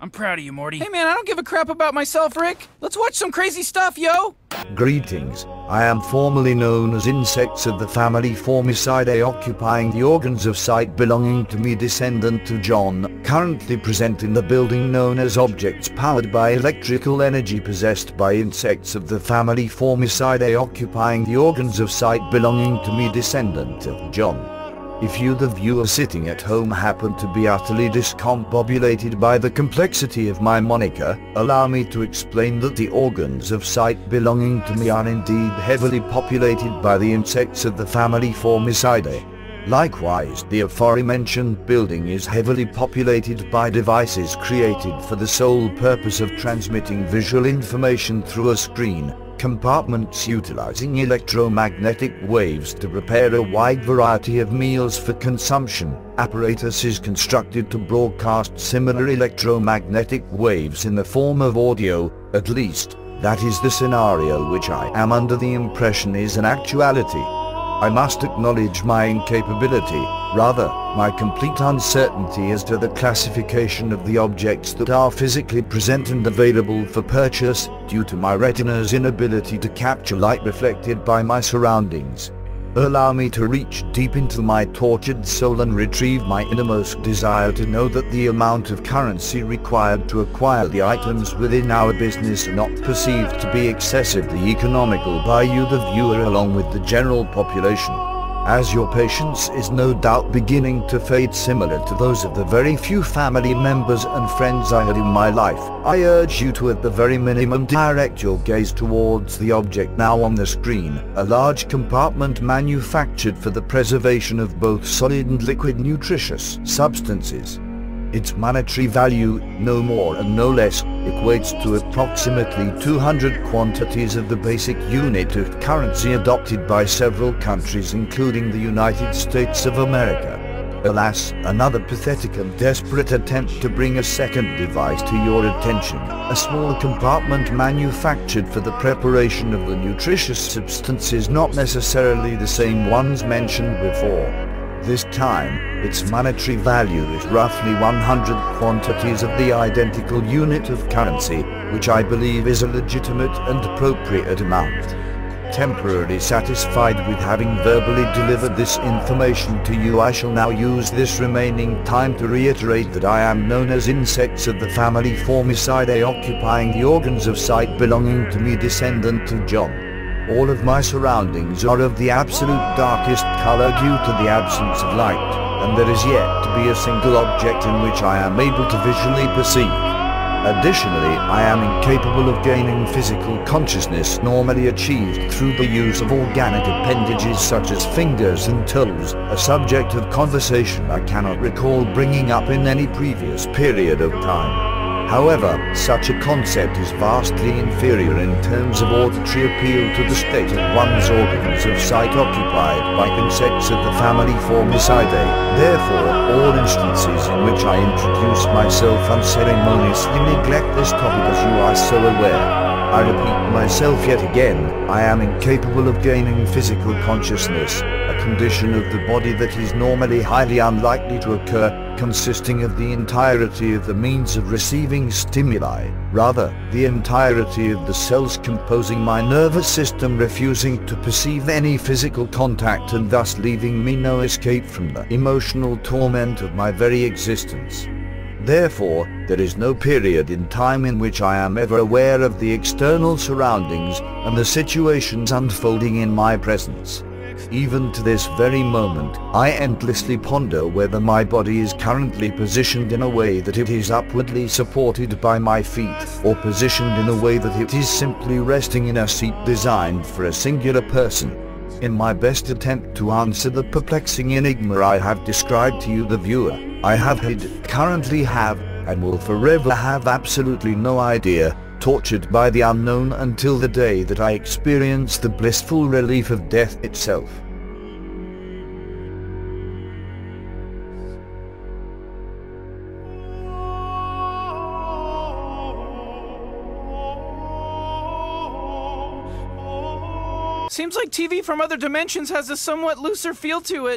I'm proud of you, Morty. Hey man, I don't give a crap about myself, Rick. Let's watch some crazy stuff, yo! Greetings. I am formerly known as insects of the family Formicidae, occupying the organs of sight belonging to me, descendant to John, currently present in the building known as objects powered by electrical energy possessed by insects of the family Formicidae, occupying the organs of sight belonging to me, descendant of John. If you, the viewer sitting at home, happen to be utterly discombobulated by the complexity of my moniker, allow me to explain that the organs of sight belonging to me are indeed heavily populated by the insects of the family Formicidae. Likewise, the aforementioned building is heavily populated by devices created for the sole purpose of transmitting visual information through a screen, compartments utilizing electromagnetic waves to prepare a wide variety of meals for consumption, apparatuses constructed to broadcast similar electromagnetic waves in the form of audio. At least, that is the scenario which I am under the impression is an actuality. I must acknowledge my incapability, rather, my complete uncertainty as to the classification of the objects that are physically present and available for purchase, due to my retina's inability to capture light reflected by my surroundings. Allow me to reach deep into my tortured soul and retrieve my innermost desire to know that the amount of currency required to acquire the items within our business are not perceived to be excessively economical by you, the viewer, along with the general population. As your patience is no doubt beginning to fade, similar to those of the very few family members and friends I had in my life, I urge you to at the very minimum direct your gaze towards the object now on the screen, a large compartment manufactured for the preservation of both solid and liquid nutritious substances. Its monetary value, no more and no less, equates to approximately 200 quantities of the basic unit of currency adopted by several countries, including the United States of America. Alas, another pathetic and desperate attempt to bring a second device to your attention, a small compartment manufactured for the preparation of the nutritious substances, not necessarily the same ones mentioned before. This time, its monetary value is roughly 100 quantities of the identical unit of currency, which I believe is a legitimate and appropriate amount. Temporarily satisfied with having verbally delivered this information to you, I shall now use this remaining time to reiterate that I am known as insects of the family Formicidae, occupying the organs of sight belonging to me, descendant of John. All of my surroundings are of the absolute darkest color due to the absence of light, and there is yet to be a single object in which I am able to visually perceive. Additionally, I am incapable of gaining physical consciousness normally achieved through the use of organic appendages such as fingers and toes, a subject of conversation I cannot recall bringing up in any previous period of time. However, such a concept is vastly inferior in terms of auditory appeal to the state of one's organs of sight occupied by insects of the family Formicidae. Therefore, all instances in which I introduce myself unceremoniously neglect this topic, as you are so aware. I repeat myself yet again, I am incapable of gaining physical consciousness, a condition of the body that is normally highly unlikely to occur, consisting of the entirety of the means of receiving stimuli, rather, the entirety of the cells composing my nervous system refusing to perceive any physical contact, and thus leaving me no escape from the emotional torment of my very existence. Therefore, there is no period in time in which I am ever aware of the external surroundings and the situations unfolding in my presence. Even to this very moment, I endlessly ponder whether my body is currently positioned in a way that it is upwardly supported by my feet, or positioned in a way that it is simply resting in a seat designed for a singular person. In my best attempt to answer the perplexing enigma I have described to you, the viewer, I have had, currently have, and will forever have absolutely no idea, tortured by the unknown until the day that I experience the blissful relief of death itself. Seems like TV from other dimensions has a somewhat looser feel to it.